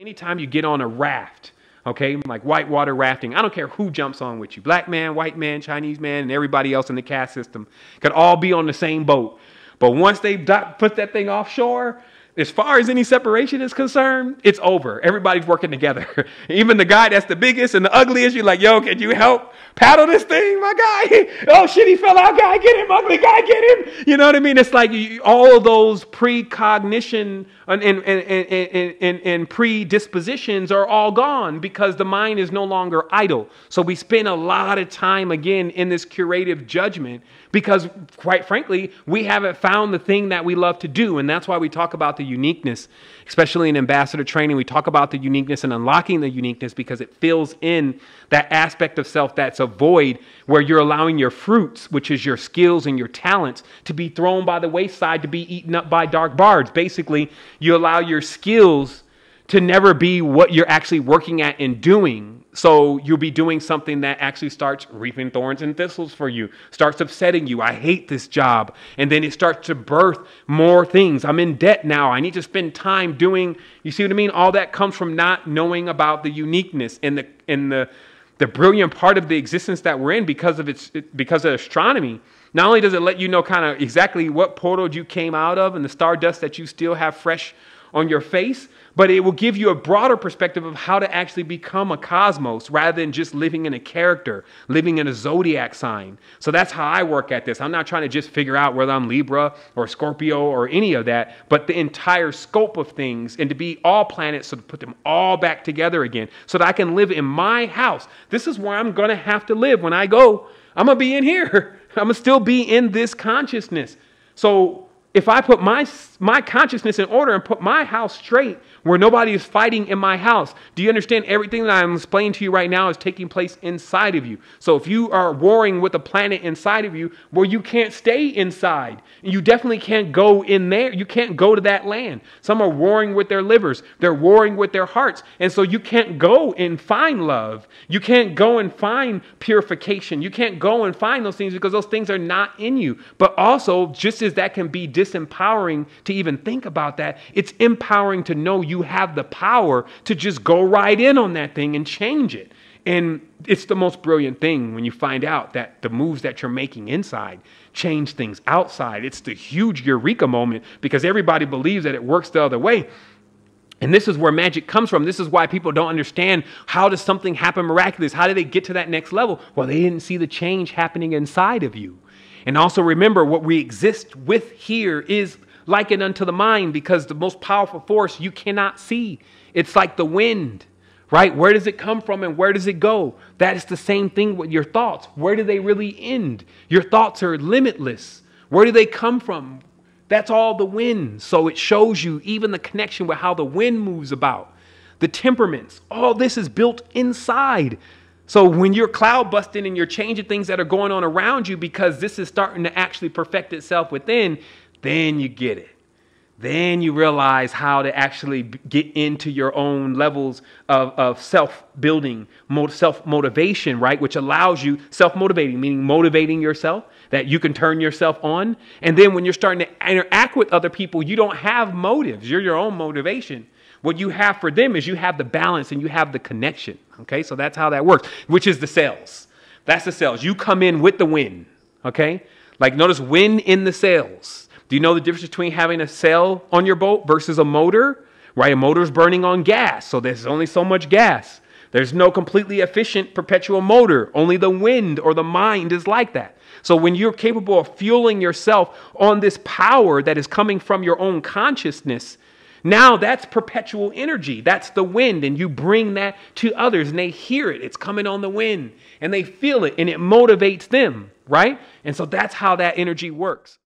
Anytime you get on a raft, okay, like whitewater rafting, I don't care who jumps on with you, black man, white man, Chinese man, and everybody else in the caste system could all be on the same boat. But once they put that thing offshore, as far as any separation is concerned, it's over. Everybody's working together. Even the guy that's the biggest and the ugliest, you're like, yo, can you help paddle this thing, my guy? Oh, shit, he fell out. Guy, get him. Ugly guy, get him. You know what I mean? It's like all of those precognition and predispositions are all gone because the mind is no longer idle. So we spend a lot of time, again, in this curative judgment because, quite frankly, we haven't found the thing that we love to do. And that's why we talk about the uniqueness, especially in ambassador training. We talk about the uniqueness and unlocking the uniqueness because it fills in that aspect of self that's a void where you're allowing your fruits, which is your skills and your talents, to be thrown by the wayside, to be eaten up by dark bards. Basically, you allow your skills to never be what you're actually working at and doing. So you'll be doing something that actually starts reaping thorns and thistles for you, starts upsetting you. I hate this job. And then it starts to birth more things. I'm in debt now. I need to spend time doing, you see what I mean? All that comes from not knowing about the uniqueness and the brilliant part of the existence that we're in because of astronomy. Not only does it let you know kind of exactly what portal you came out of and the stardust that you still have fresh on your face, but it will give you a broader perspective of how to actually become a cosmos rather than just living in a character, living in a zodiac sign. So that's how I work at this. I'm not trying to just figure out whether I'm Libra or Scorpio or any of that, but the entire scope of things and to be all planets, so to put them all back together again so that I can live in my house. This is where I'm going to have to live when I go. I'm going to be in here. I'm going to still be in this consciousness. So if I put my consciousness in order and put my house straight where nobody is fighting in my house, do you understand everything that I'm explaining to you right now is taking place inside of you? So if you are warring with a planet inside of you, well, you can't stay inside. You definitely can't go in there. You can't go to that land. Some are warring with their livers. They're warring with their hearts. And so you can't go and find love. You can't go and find purification. You can't go and find those things because those things are not in you. But also, just as that can be disempowering to even think about that, it's empowering to know you have the power to just go right in on that thing and change it. And it's the most brilliant thing when you find out that the moves that you're making inside change things outside. It's the huge eureka moment because everybody believes that it works the other way. And this is where magic comes from. This is why people don't understand how does something happen miraculous? How do they get to that next level? Well, they didn't see the change happening inside of you. And also remember, what we exist with here is likened unto the mind because the most powerful force you cannot see. It's like the wind, right? Where does it come from and where does it go? That is the same thing with your thoughts. Where do they really end? Your thoughts are limitless. Where do they come from? That's all the wind. So it shows you even the connection with how the wind moves about. The temperaments, all this is built inside. So when you're cloud busting and you're changing things that are going on around you because this is starting to actually perfect itself within, then you get it. Then you realize how to actually get into your own levels of self-building, self-motivation, right? Which allows you, self-motivating, meaning motivating yourself, that you can turn yourself on. And then when you're starting to interact with other people, you don't have motives. You're your own motivation. What you have for them is you have the balance and you have the connection. Okay, so that's how that works, which is the sails. That's the sails. You come in with the wind. Okay, like notice wind in the sails. Do you know the difference between having a sail on your boat versus a motor? Right, a motor is burning on gas, so there's only so much gas. There's no completely efficient perpetual motor. Only the wind or the mind is like that. So when you're capable of fueling yourself on this power that is coming from your own consciousness, now that's perpetual energy. That's the wind. And you bring that to others and they hear it. It's coming on the wind and they feel it and it motivates them, right? And so that's how that energy works.